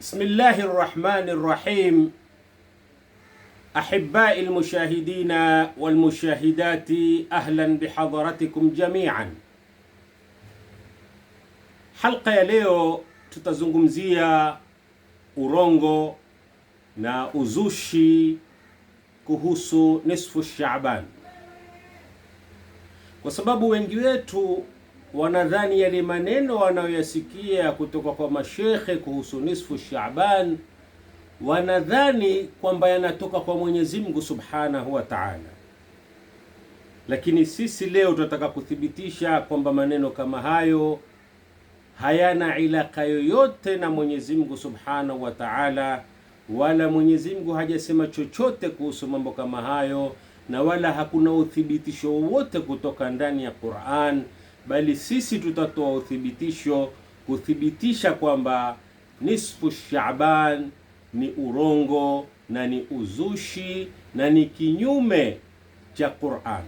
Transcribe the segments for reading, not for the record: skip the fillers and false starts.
Bismillahi rrahmani rrahim. Ahibai lmushahidina walmushahidati, ahlan bihadharatikum jamian. Halqa ya leo tutazungumzia urongo na uzushi kuhusu nisfu Shaaban, kwa sababu wengi wetu wanadhani yale maneno wanayoyasikia kutoka kwa mashekhe kuhusu nisfu Shaaban, wanadhani kwamba yanatoka kwa Mwenyezi Mungu Subhanahu wa Ta'ala. Lakini sisi leo tunataka kuthibitisha kwamba maneno kama hayo hayana ilaka yoyote na Mwenyezi Mungu Subhanahu wa Ta'ala, wala Mwenyezi Mungu hajasema chochote kuhusu mambo kama hayo, na wala hakuna uthibitisho wowote kutoka ndani ya Qur'an, bali sisi tutatoa uthibitisho kuthibitisha kwamba nisfu Shaaban ni urongo na ni uzushi na ni kinyume cha Qur'an.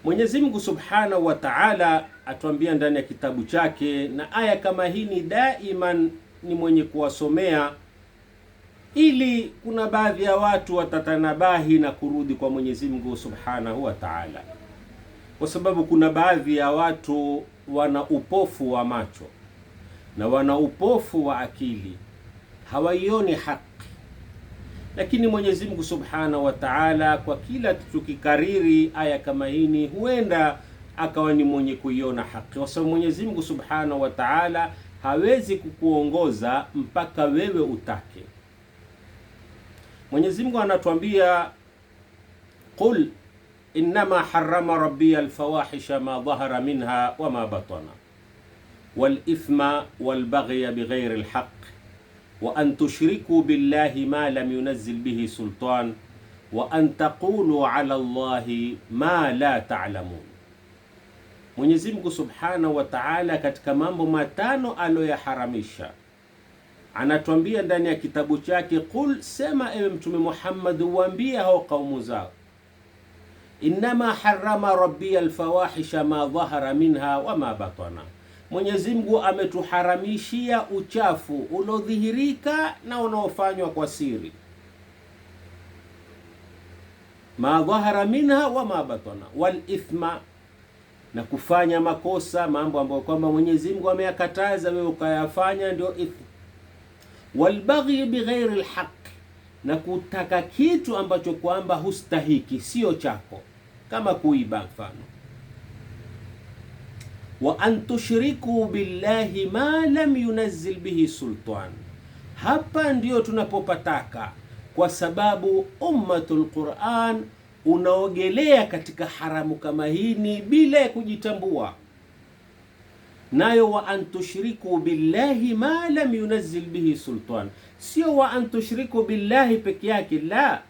Mwenyezi Mungu Subhanahu wa Ta'ala atuambia ndani ya kitabu chake, na aya kama hii ni daiman ni mwenye kuwasomea ili kuna baadhi ya watu watatanabahi na kurudi kwa Mwenyezi Mungu Subhanahu wa Ta'ala, kwa sababu kuna baadhi ya watu wana upofu wa macho na wana upofu wa akili, hawaioni haki. Lakini Mwenyezi Mungu Subhanahu wa Ta'ala, kwa kila tukikariri aya kama hii, huenda akawa ni mwenye kuiona haki, kwa sababu Mwenyezi Mungu Subhanahu wa Ta'ala hawezi kukuongoza mpaka wewe utake. Mwenyezi Mungu anatuambia, qul innama harrama rabbi alfawahisha ma dhahara minha wa ma batana wal ithma wal baghya bighayri alhaq wa an tushriku billahi ma lam yunzil bihi sultan wa an taqulu ala Allahi ma la ta'lamun. Mwenyezi Mungu Subhanahu wa Ta'ala katika mambo matano aloyaharamisha anatuambia ndani ya kitabu chake, qul, sema ewe Mtume Muhammad, uambie hao kaumu zao, innama harrama rabbi alfawahisha ma dhahara minha wa ma batana, Mwenyezi Mungu ametuharamishia uchafu unaodhihirika na unaofanywa kwa siri. Ma dhahara minha wa ma batana, wal ithma, na kufanya makosa, mambo ambayo kwamba Mwenyezi Mungu ameyakataza wewe ukayafanya, ndio ithma. Wal baghi bighairi alhaq, na kutaka kitu ambacho kwamba hustahiki, sio chako, kama kuiba mfano. Wa an tushriku billahi ma lam yunzil bihi sultan, hapa ndio tunapopataka, kwa sababu ummatul Qur'an unaogelea katika haramu kama hii bila ya kujitambua. Nayo wa an tushriku billahi ma lam yunzil bihi sultan, sio wa an tushriku billahi peke yake, la.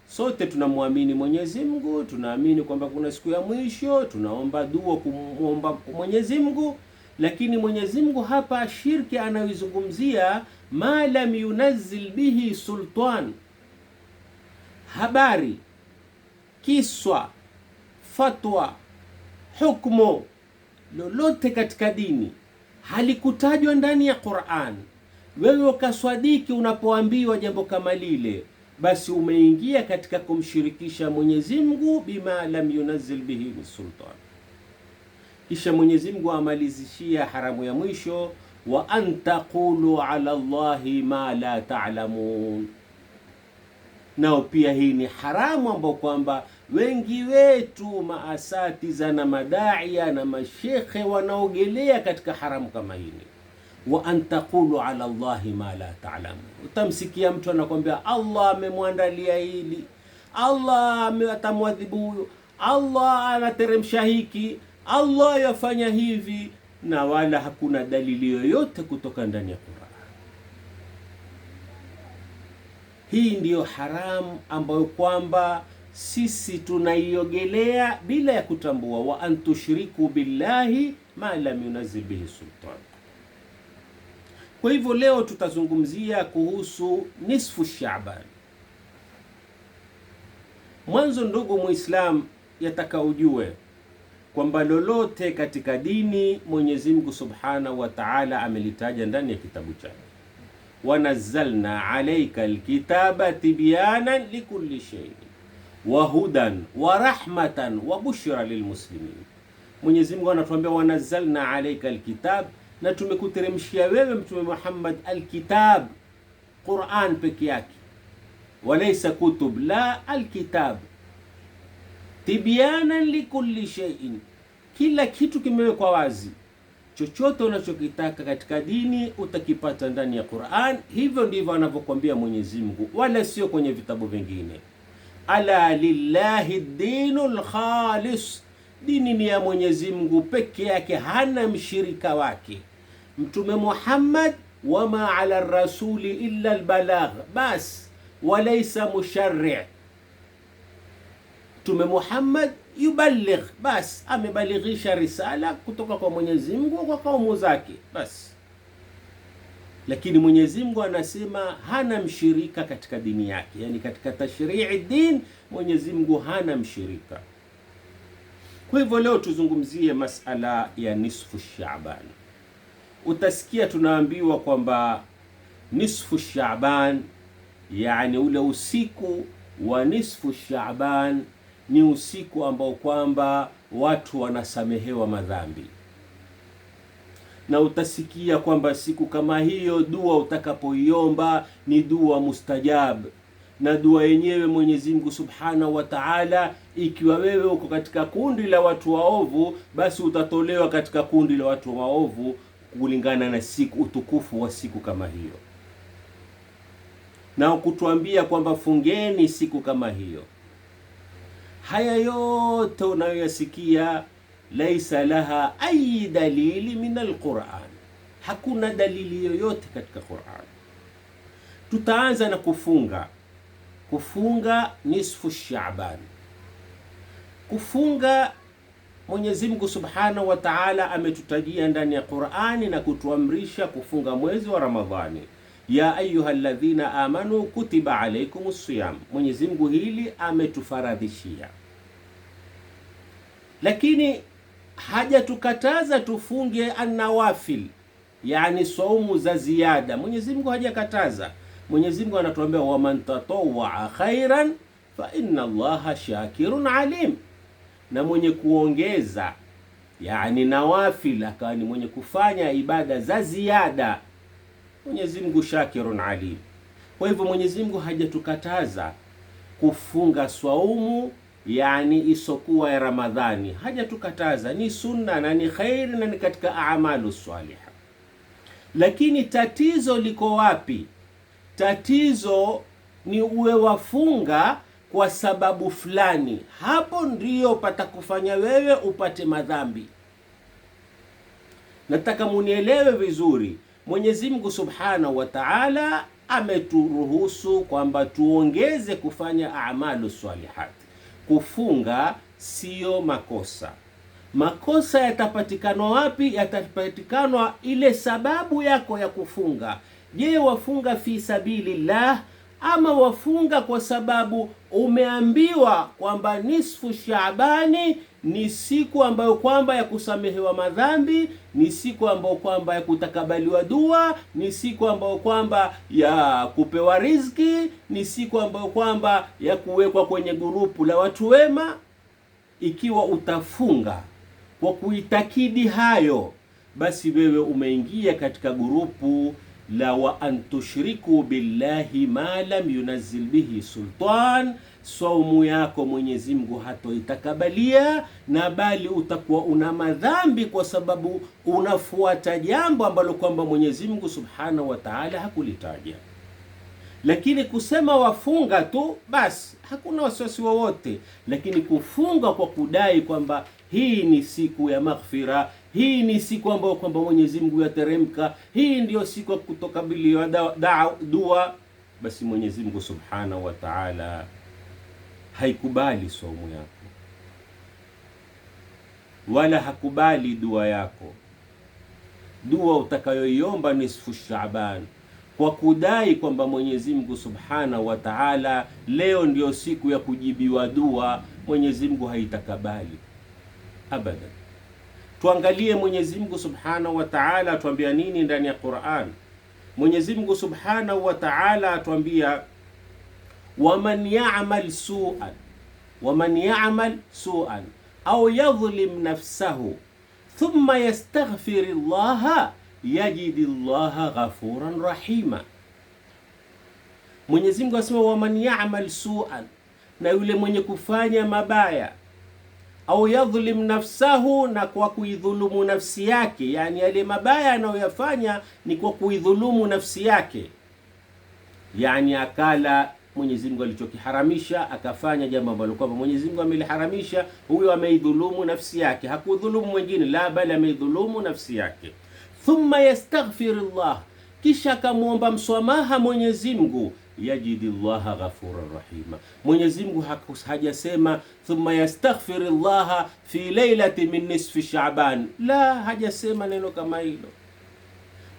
Sote tunamwamini Mwenyezi Mungu, tunaamini kwamba kuna siku ya mwisho, tunaomba dua kumuomba Mwenyezi Mungu, lakini Mwenyezi Mungu hapa shirki anaizungumzia ma lam yunzil bihi sultan. Habari, kiswa, fatwa, hukumu lolote katika dini halikutajwa ndani ya Qur'an, wewe ukaswadiki unapoambiwa jambo kama lile, basi umeingia katika kumshirikisha Mwenyezi Mungu bima lam yunzil bihi sultan. Kisha Mwenyezi Mungu amalizishia haramu ya mwisho, wa an taqulu ala Allahi ma la ta'lamun. Nao pia hii ni haramu ambao kwamba wengi wetu maasatiza na madaia na mashekhe wanaogelea katika haramu kama hili. Wa an taqulu ala Allahi ma la ta'lamun. Utamsikia mtu anakwambia Allah amemwandalia hili, Allah atamwadhibu huyo, Allah anateremsha hiki, Allah yafanya hivi, na wala hakuna dalili yoyote kutoka ndani ya Qur'an. Hii ndiyo haramu ambayo kwamba sisi tunaiogelea bila ya kutambua. Wa an tushriku billahi ma lam yunzil bihi sultan. Kwa hivyo leo tutazungumzia kuhusu nisfu Shaaban. Mwanzo, ndugu Muislam, yataka ujue kwamba lolote katika dini Mwenyezi Mungu Subhanahu wa Ta'ala amelitaja ndani ya kitabu chake. Wanazzalna alayka alkitaba tibyanan likulli shay'in wa hudan wa rahmatan wa bushra lilmuslimin. Mwenyezi Mungu anatuambia wanazzalna alayka alkitab, na tumekuteremshia wewe Mtume Muhammad alkitab, Qur'an peke yake, walaysa kutub, la alkitab, tibyanan likulli shay'in, kila kitu kimewekwa wazi. Chochote unachokitaka katika dini utakipata ndani ya Qur'an. Hivyo ndivyo anavyokuambia Mwenyezi Mungu, wala sio kwenye vitabu vingine. Ala lillahi dinul khalis, dini ni ya Mwenyezi Mungu peke yake, hana mshirika wake. Mtume Muhammad, wama ala rasuli illa albalagh bas walaysa musharri'. Mtume Muhammad yuballigh bas, amebalighisha risala kutoka kwa Mwenyezi Mungu kwa kaumu zake bas. Lakini Mwenyezi Mungu anasema hana mshirika katika dini yake, yani katika tashri'i din Mwenyezi Mungu hana mshirika. Kwa hivyo leo tuzungumzie masala ya nisfu Shaaban. Utasikia tunaambiwa kwamba nisfu Shaaban, yani ule usiku wa nisfu Shaaban ni usiku ambao kwamba watu wanasamehewa madhambi. Na utasikia kwamba siku kama hiyo dua utakapoiomba ni dua mustajab, na dua yenyewe Mwenyezi Mungu Subhanahu wa Ta'ala, ikiwa wewe uko katika kundi la watu waovu, basi utatolewa katika kundi la watu waovu kulingana na siku, utukufu wa siku kama hiyo. Na kutuambia kwamba fungeni siku kama hiyo. Haya yote unayoyasikia laisa laha ay dalili min alquran, hakuna dalili yoyote katika Qur'an. Tutaanza na kufunga nisfu Shaaban. Kufunga Mwenyezi Mungu Subhanahu wa Ta'ala ametutajia ndani ya Qur'ani na kutuamrisha kufunga mwezi wa Ramadhani. Ya ayyuhalladhina amanu kutiba alaykumus siyam, Mwenyezi Mungu hili ametufaradhishia. Lakini hajatukataza tufunge an-nawafil, yani saumu za ziada. Mwenyezi Mungu hajakataza. Mwenyezi Mungu anatuambia waman tatawwa khairan fa inna Allaha shakirun alim, na mwenye kuongeza yani nawafil, akawa ni mwenye kufanya ibada za ziada, Mwenyezi Mungu shakirun alim. Kwa hivyo Mwenyezi Mungu hajatukataza kufunga swaumu yani isokuwa ya Ramadhani, hajatukataza, ni sunna na ni khairi na ni katika a'malu salihah. Lakini tatizo liko wapi? Tatizo ni uwe wafunga kwa sababu fulani, hapo ndiyo patakufanya wewe upate madhambi. Nataka munielewe vizuri. Mwenyezi Mungu Subhanahu wa Ta'ala ameturuhusu kwamba tuongeze kufanya a'malu salihat. Kufunga sio makosa. Makosa yatapatikana wapi? Yatapatikana ile sababu yako ya kufunga. Je, wafunga fi sabilillah ama wafunga kwa sababu umeambiwa kwamba nisfu Shaabani ni siku ambayo kwamba ya kusamehewa madhambi, ni siku ambayo kwamba ya kutakabaliwa dua, ni siku ambayo kwamba ya kupewa riziki, ni siku ambayo kwamba ya kuwekwa kwenye grupu la watu wema? Ikiwa utafunga kwa kuitakidi hayo, basi wewe umeingia katika grupu la wa antushriku billahi ma lam yunazzil bihi sultan. Saumu yako Mwenyezi Mungu hatoitakabalia, na bali utakuwa una madhambi kwa sababu unafuata jambo ambalo kwamba Mwenyezi Mungu Subhanahu wa Ta'ala hakulitaja. Lakini kusema wafunga tu basi hakuna wasiwasi wowote, lakini kufunga kwa kudai kwamba hii ni siku ya maghfira, hii ni siku ambayo kwamba Mwenyezi Mungu yateremka, hii ndiyo siku ya kutokabiliwa dua, basi Mwenyezi Mungu Subhanahu wa Ta'ala haikubali saumu yako, wala hakubali dua yako. Dua utakayoiomba nisfu Shaaban kwa kudai kwamba Mwenyezi Mungu Subhanahu wa Ta'ala leo ndio siku ya kujibiwa dua, Mwenyezi Mungu haitakabali. abadan. Tuangalie Mwenyezi Mungu Subhanahu wa Ta'ala atuambia nini ndani ya Qur'an. Mwenyezi Mungu Subhanahu wa Ta'ala atuambia waman ya'mal su'an au yadhlim nafsahu thumma yastaghfirillaha yajidillaha ghafuran rahima. Mwenyezi Mungu asema waman ya'mal su'an, na yule mwenye kufanya mabaya, au yadhlim nafsahu, na kwa kuidhulumu nafsi yake, yani yale mabaya anayoyafanya ni kwa kuidhulumu nafsi yake, yani akala Mwenyezi Mungu alichokiharamisha, akafanya jambo ambalo kwamba Mwenyezi Mungu ameliharamisha, huyo ameidhulumu nafsi yake, hakudhulumu mwingine, la bali ameidhulumu nafsi yake. Thumma yastaghfirullah, kisha akamwomba msamaha Mwenyezi Mungu, yajidillaha ghafuran rahima. Mwenyezi Mungu hajasema thumma yastaghfirullah fi lailati min nisfi Sha'ban, la, hajasema neno kama hilo,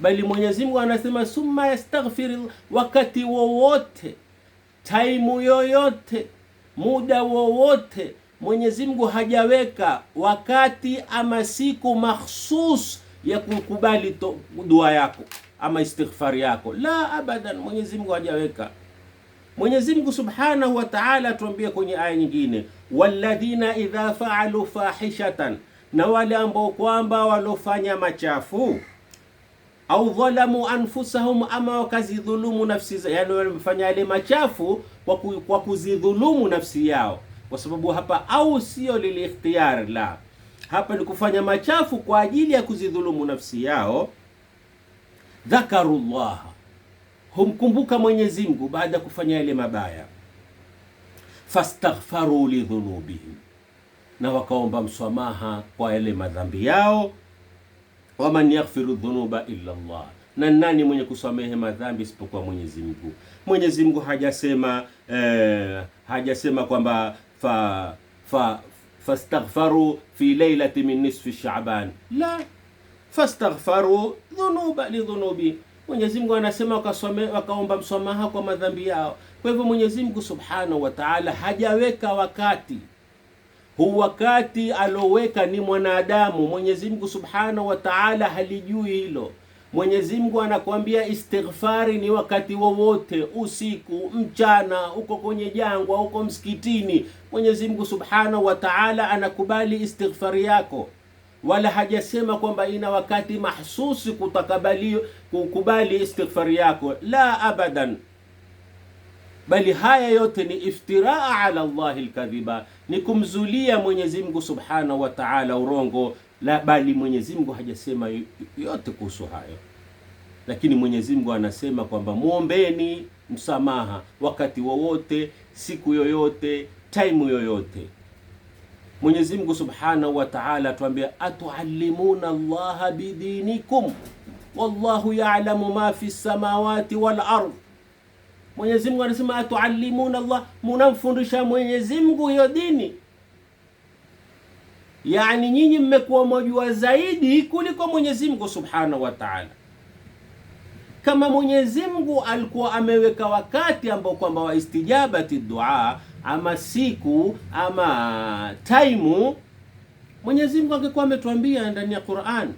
bali Mwenyezi Mungu anasema thumma yastaghfirullah, wakati wowote, taimu yoyote, muda wowote. Mwenyezi Mungu hajaweka wakati ama siku mahsus ya kukubali dua yako ama istighfar yako, la abadan, Mwenyezi Mungu hajaweka. Mwenyezi Mungu Subhanahu wa Ta'ala atuambia kwenye aya nyingine, walladhina idha fa'alu fahishatan, na wale ambao kwamba walofanya machafu, au dhalamu anfusahum, ama wakazidhulumu nafsi zao, yani wamefanya yale machafu kwa kuzidhulumu nafsi yao, kwa sababu hapa au sio liliikhtiyar, la, hapa ni kufanya machafu kwa ajili ya kuzidhulumu nafsi yao. Dhakarullah, humkumbuka Mwenyezi Mungu baada ya kufanya yale mabaya. Fastaghfaru lidhunubihim, na wakaomba msamaha kwa yale madhambi yao. Waman yaghfiru dhunuba illa Allah, na nani mwenye kusamehe madhambi isipokuwa Mwenyezi Mungu. Mwenyezi Mungu hajasema kwamba fastaghfaru fi lailati min nisfi Sha'ban, la, fastaghfaru dhunuba lidhunubi. Mwenyezi Mungu anasema wakaomba msamaha kwa madhambi yao. Kwa hivyo Mwenyezi Mungu Subhanahu wa Ta'ala hajaweka wakati. Huu wakati aloweka ni mwanadamu. Mwenyezi Mungu Subhanahu wa Ta'ala halijui hilo. Mwenyezi Mungu anakuambia istighfari ni wakati wowote, usiku, mchana, uko kwenye jangwa, uko msikitini. Mwenyezi Mungu Subhanahu wa Ta'ala anakubali istighfari yako, wala hajasema kwamba ina wakati mahsusi kukubali istighfari yako, la abadan. Bali haya yote ni iftiraa ala Allahi alkadhiba, ni kumzulia Mwenyezi Mungu Subhanahu wa Ta'ala urongo, la, bali Mwenyezi Mungu hajasema yote kuhusu hayo. Lakini Mwenyezi Mungu anasema kwamba muombeni msamaha wakati wowote, siku yoyote, time yoyote. Mwenyezi Mungu Subhanahu wa Ta'ala atuambia atuallimuna Allaha bidinikum wallahu ya'lamu ma fi samawati wal ardh. Mwenyezi Mungu anasema atuallimuna Allah, munamfundisha Mwenyezi Mungu hiyo dini, yani nyinyi mmekuwa mjua zaidi kuliko Mwenyezi Mungu Subhanahu wa Ta'ala. Kama Mwenyezi Mungu alikuwa ameweka wakati ambao kwamba wa istijabati dua ama siku ama taimu, Mwenyezi Mungu angekuwa ametuambia ndani ya Qur'an,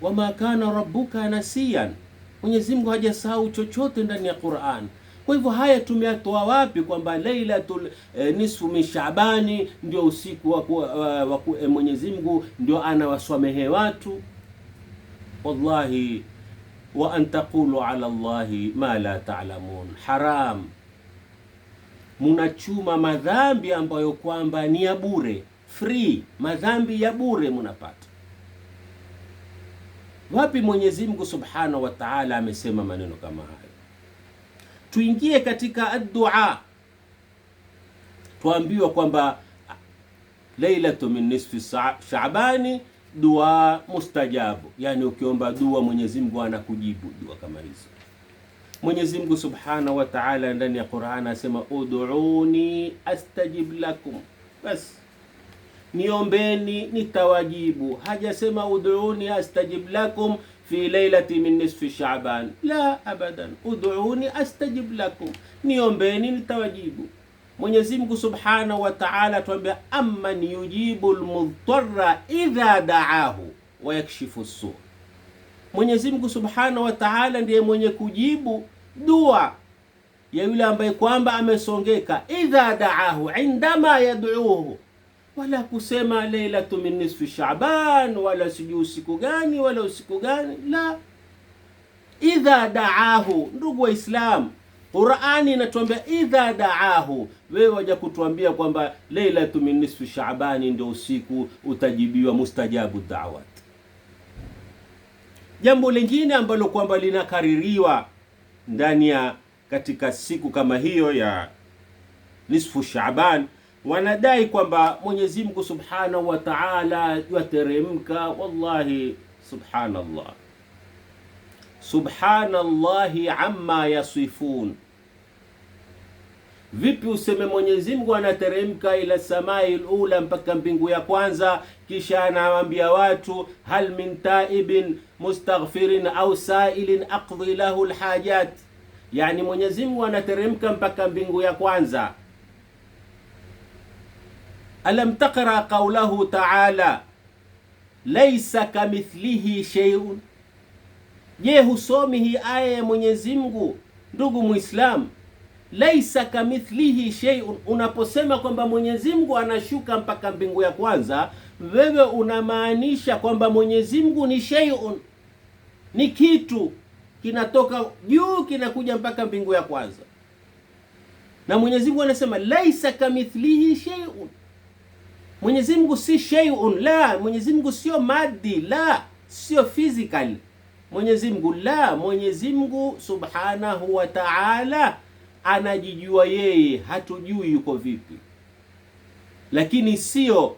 wama kana rabbuka nasiyan. Mwenyezi Mungu hajasahau chochote ndani ya Qur'an. Kwa hivyo haya tumeyatoa wapi kwamba lailatul nisfu min Shaabani ndio usiku wa Mwenyezi Mungu ndio anawasamehe watu? Wallahi, wa an taqulu ala Allahi ma la ta'lamun, haram. Munachuma madhambi ambayo kwamba ni ya bure, free, madhambi ya bure munapata. Wapi Mwenyezi Mungu Subhanahu wa Ta'ala amesema maneno kama hayo? Tuingie katika ad-dua, tuambiwa kwamba lailatu min nisfi Shaabani dua mustajabu, yani ukiomba dua Mwenyezi Mungu anakujibu dua kama hizo. Mwenyezi Mungu Subhanahu wa Ta'ala ndani ya Qur'an anasema ud'uni astajib lakum, bas niombeni nitawajibu. Hajasema ud'uni astajib lakum fi lailati min nisfi Sha'ban, la abadan, ud'uni astajib lakum, niombeni nitawajibu. Mwenyezi Mungu Subhanahu wa Ta'ala tuambia, amman yujibu almudtarra idha da'ahu wa yakshifu su. Mwenyezi Mungu Subhanahu wa Ta'ala ndiye mwenye kujibu dua ya yule ambaye kwamba amesongeka, idha da'ahu, indama yad'uhu, wala kusema lailatu min nisfi Sha'ban, wala sijui usiku gani wala usiku gani, la, idha da'ahu. Ndugu wa Islam, Qur'ani inatuambia idha da'ahu. Wewe waja kutuambia kwamba lailatu min nisfi Sha'ban ndio usiku utajibiwa mustajabu da'wat. Jambo lingine ambalo kwamba linakaririwa ndani ya katika siku kama hiyo ya nisfu Sha'ban, wanadai kwamba Mwenyezi Mungu Subhanahu wa Ta'ala yateremka. Wallahi, subhanallah, subhanallahi amma yasifun. Vipi useme Mwenyezi Mungu anateremka ila samai ula, mpaka mbingu ya kwanza, kisha anawaambia watu hal min taibin mustaghfirin au sailin aqdi lahu alhajat? Yani Mwenyezi Mungu anateremka mpaka mbingu ya kwanza. Alam taqra qawlahu ta'ala laysa kamithlihi shay'un? Je, husomi hii aya ya Mwenyezi Mungu ndugu Muislam? Laisa kamithlihi shay'un. Unaposema kwamba Mwenyezi Mungu anashuka mpaka mbingu ya kwanza, wewe unamaanisha kwamba Mwenyezi Mungu ni shay'un, ni kitu kinatoka juu kinakuja mpaka mbingu ya kwanza. Na Mwenyezi Mungu anasema laisa kamithlihi shay'un. Mwenyezi Mungu si shay'un, la. Mwenyezi Mungu sio maddi, la, sio physical. Mwenyezi Mungu la, Mwenyezi Mungu Subhanahu wa Ta'ala anajijua yeye, hatujui yuko vipi, lakini sio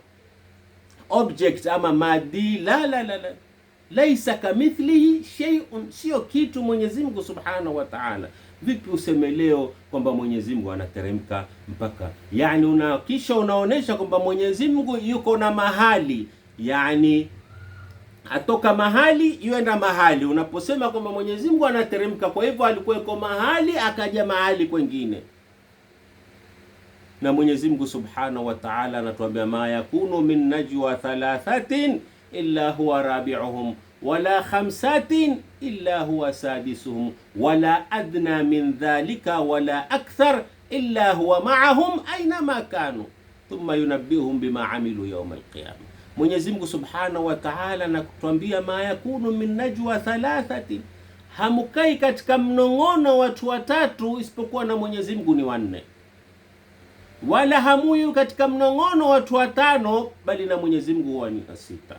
object ama madi, la la la la. Laisa kamithlihi shay'un, sio kitu Mwenyezi Mungu Subhanahu wa Ta'ala. Vipi useme leo kwamba Mwenyezi Mungu anateremka mpaka, yani kisha unaonesha kwamba Mwenyezi Mungu yuko na mahali, yani atoka mahali yuenda mahali. Unaposema kwamba Mwenyezi Mungu anateremka, kwa hivyo alikuwa yuko mahali akaja mahali kwengine. Na Mwenyezi Mungu Subhanahu wa Ta'ala anatuambia, ma yakunu min najwa thalathatin illa huwa rabi'uhum wala khamsatin illa huwa sadisuhum wala adna min dhalika wala akthar illa huwa ma'ahum aina ma kanu thumma yunabbihuhum bima amilu yawm al-qiyamah. Mwenyezi Mungu Subhanahu wa Ta'ala anatuambia, ma yakunu min najwa thalathatin, hamukai katika mnong'ono watu watatu isipokuwa na Mwenyezi Mungu ni wanne, wala hamuyu katika mnong'ono watu watano bali na Mwenyezi Mungu huwa ni sita,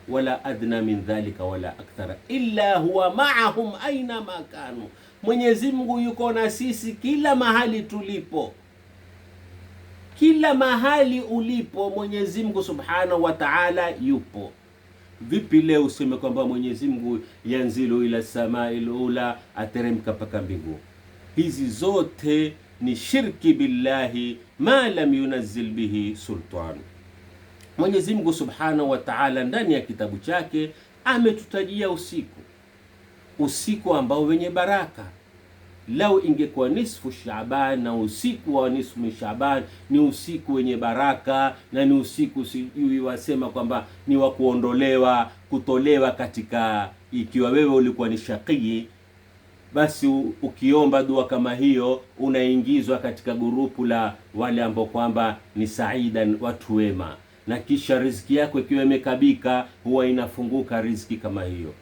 wala adna min dhalika wala akthara illa huwa ma'ahum aina ma kanu. Mwenyezi Mungu yuko na sisi kila mahali tulipo, kila mahali ulipo Mwenyezi Mungu Subhanahu wa Ta'ala yupo. Vipi leo useme kwamba Mwenyezi Mungu yanzilu ila samai ula, ateremka mpaka mbingu? Hizi zote ni shirki billahi ma lam yunazzil bihi sultan. Mwenyezi Mungu Subhanahu wa Ta'ala ndani ya kitabu chake ametutajia usiku ambao wenye baraka. Lau ingekuwa nisfu Shaaban, na usiku wa nisfu Shaaban ni usiku wenye baraka, na ni usiku sijui wasema kwamba ni wa kuondolewa, kutolewa katika, ikiwa wewe ulikuwa ni shaqii, basi ukiomba dua kama hiyo unaingizwa katika gurupu la wale ambao kwamba ni saidan, watu wema, na kisha riziki yako ikiwa imekabika huwa inafunguka riziki kama hiyo.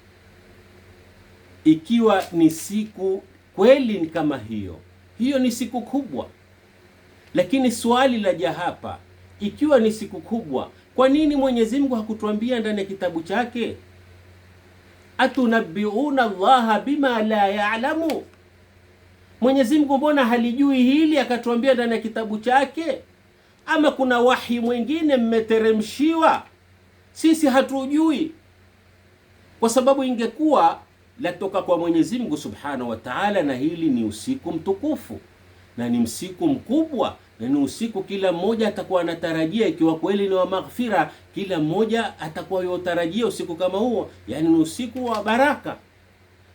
Ikiwa ni siku kweli ni kama hiyo ni siku kubwa. Lakini swali laja hapa, ikiwa ni siku kubwa, kwa nini Mwenyezi Mungu hakutuambia ndani ya kitabu chake, atunabbiuna Allaha bima la ya'lamu? Mwenyezi Mungu mbona halijui hili akatuambia ndani ya kitabu chake? Ama kuna wahi mwingine mmeteremshiwa sisi hatujui? Kwa sababu ingekuwa latoka kwa Mwenyezi Mungu Subhanahu wa Ta'ala, na hili ni usiku mtukufu na ni usiku mkubwa, na ni usiku kila mmoja atakuwa anatarajia, ikiwa kweli ni wa maghfira, kila mmoja atakuwa yotarajia usiku kama huo, yani ni usiku wa baraka.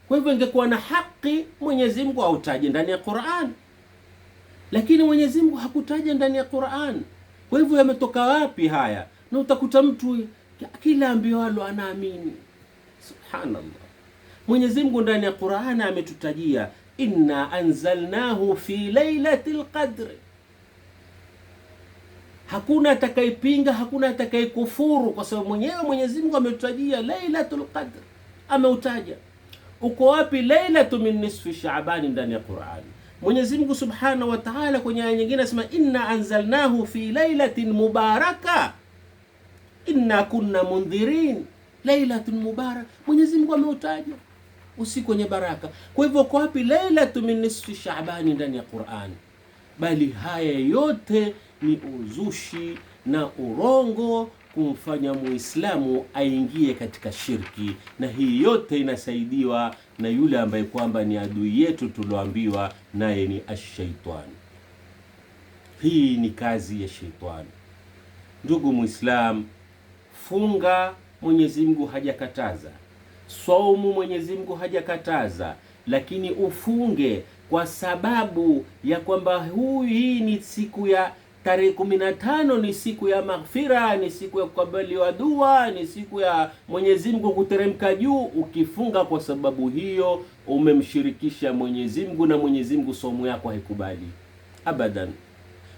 Kwa hivyo ingekuwa na haki Mwenyezi Mungu autaje ndani ya Qur'an, lakini Mwenyezi Mungu hakutaja ndani ya Qur'an. Kwa hivyo yametoka wapi haya? Na utakuta mtu kila ambiwalo anaamini. Subhanallah. Mwenyezi Mungu ndani ya Qur'an ametutajia inna anzalnahu fi lailatul qadr. Hakuna atakayepinga, hakuna atakayekufuru, kwa sababu mwenyewe Mwenyezi Mungu ametutajia lailatul qadr, ameutaja. Uko wapi lailatu min nisfi Shaaban ndani ya Qur'an? Mwenyezi Mungu Subhanahu wa Ta'ala kwenye aya nyingine anasema inna anzalnahu fi lailatin mubaraka inna kunna mundhirin. Lailatul mubarak, Mwenyezi Mungu ameutaja usiku wenye baraka. Kwa hivyo uko wapi lailatu min nisfi Shaaban ndani ya Qur'an? Bali haya yote ni uzushi na urongo kumfanya Muislamu aingie katika shirki, na hii yote inasaidiwa na yule ambaye kwamba ni adui yetu tulioambiwa naye ni ash-shaytan. Hii ni kazi ya shaytan. Ndugu Muislam, funga Mwenyezi Mungu hajakataza, saumu Mwenyezi Mungu hajakataza, lakini ufunge kwa sababu ya kwamba hii ni siku ya tarehe 15, ni siku ya maghfira, ni siku ya kukubaliwa dua, ni siku ya Mwenyezi Mungu kuteremka juu. Ukifunga kwa sababu hiyo, umemshirikisha Mwenyezi Mungu, na Mwenyezi Mungu somo yako haikubali abadan,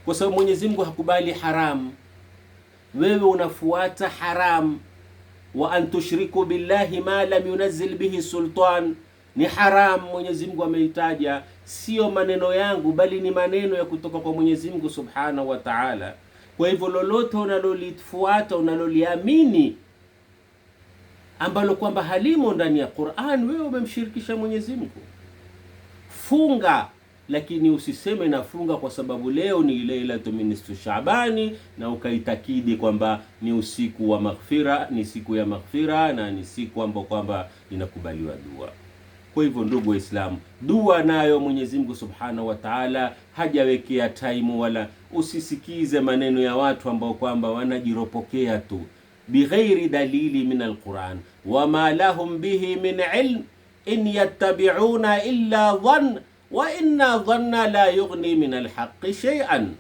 kwa sababu Mwenyezi Mungu hakubali haram. Wewe unafuata haram. Wa an tushriku billahi ma lam yunzil bihi sultan, ni haram. Mwenyezi Mungu ameitaja, sio maneno yangu, bali ni maneno ya kutoka kwa Mwenyezi Mungu Subhanahu wa Ta'ala. Kwa hivyo lolote unalolifuata, unaloliamini ambalo kwamba halimo ndani ya Qur'an, wewe umemshirikisha Mwenyezi Mungu. Funga, lakini usiseme nafunga kwa sababu leo ni lailatu min nisfi Shaabani na ukaitakidi kwamba ni usiku wa maghfira, ni siku ya maghfira na ni siku ambayo kwamba inakubaliwa dua. Kwa hivyo ndugu Waislamu, dua nayo Mwenyezi Mungu Subhanahu wa Ta'ala hajawekea time, wala usisikize maneno ya watu ambao kwamba wanajiropokea tu bighairi dalili min alquran, wama lahum bihi min ilm in yattabi'una illa dhann wa inna dhanna la yughni min alhaqqi shay'an.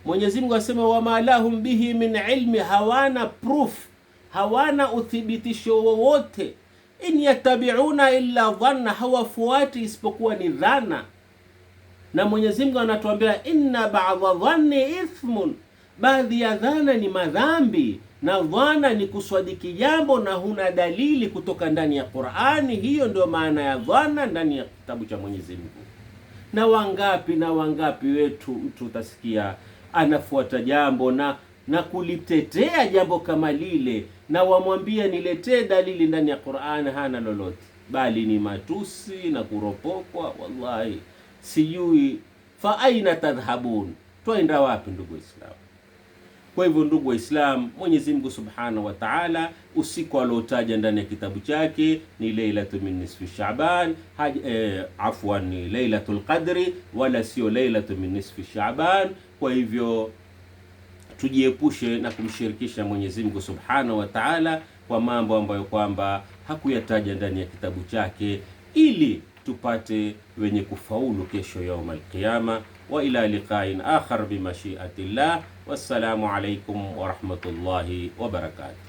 Mwenyezi Mungu asema wama lahum bihi min ilmi, hawana proof, hawana uthibitisho wowote. In yattabi'una illa dhanna, hawafuati isipokuwa ni dhana. Na Mwenyezi Mungu anatuambia inna ba'dha dhanni ithmun, baadhi ya dhana ni madhambi, na dhana ni kuswadiki jambo na huna dalili kutoka ndani ya Qur'ani. Hiyo ndio maana ya dhana ndani ya kitabu cha Mwenyezi Mungu. Na wangapi wetu mtu utasikia anafuata jambo na kulitetea jambo kama lile, na wamwambia niletee dalili ndani ya Qur'an, hana lolote, bali ni matusi na kuropokwa. Wallahi sijui fa aina tadhhabun, twaenda wapi ndugu Waislamu? Kwa hivyo ndugu Waislamu, Mwenyezi Mungu Subhanahu wa Ta'ala usiku aliotaja ndani ya kitabu chake ni lailatu min nisfi Shaaban, afwan, ni lailatul qadri, wala sio lailatu min nisfi Shaaban. Kwa hivyo tujiepushe na kumshirikisha Mwenyezi Mungu Subhanahu wa Ta'ala kwa mambo ambayo kwamba hakuyataja ndani ya kitabu chake, ili tupate wenye kufaulu kesho yaum al-qiyama. Wa ila liqa'in akhar bi mashi'atillah. Wassalamu alaykum wa rahmatullahi wa barakatuh.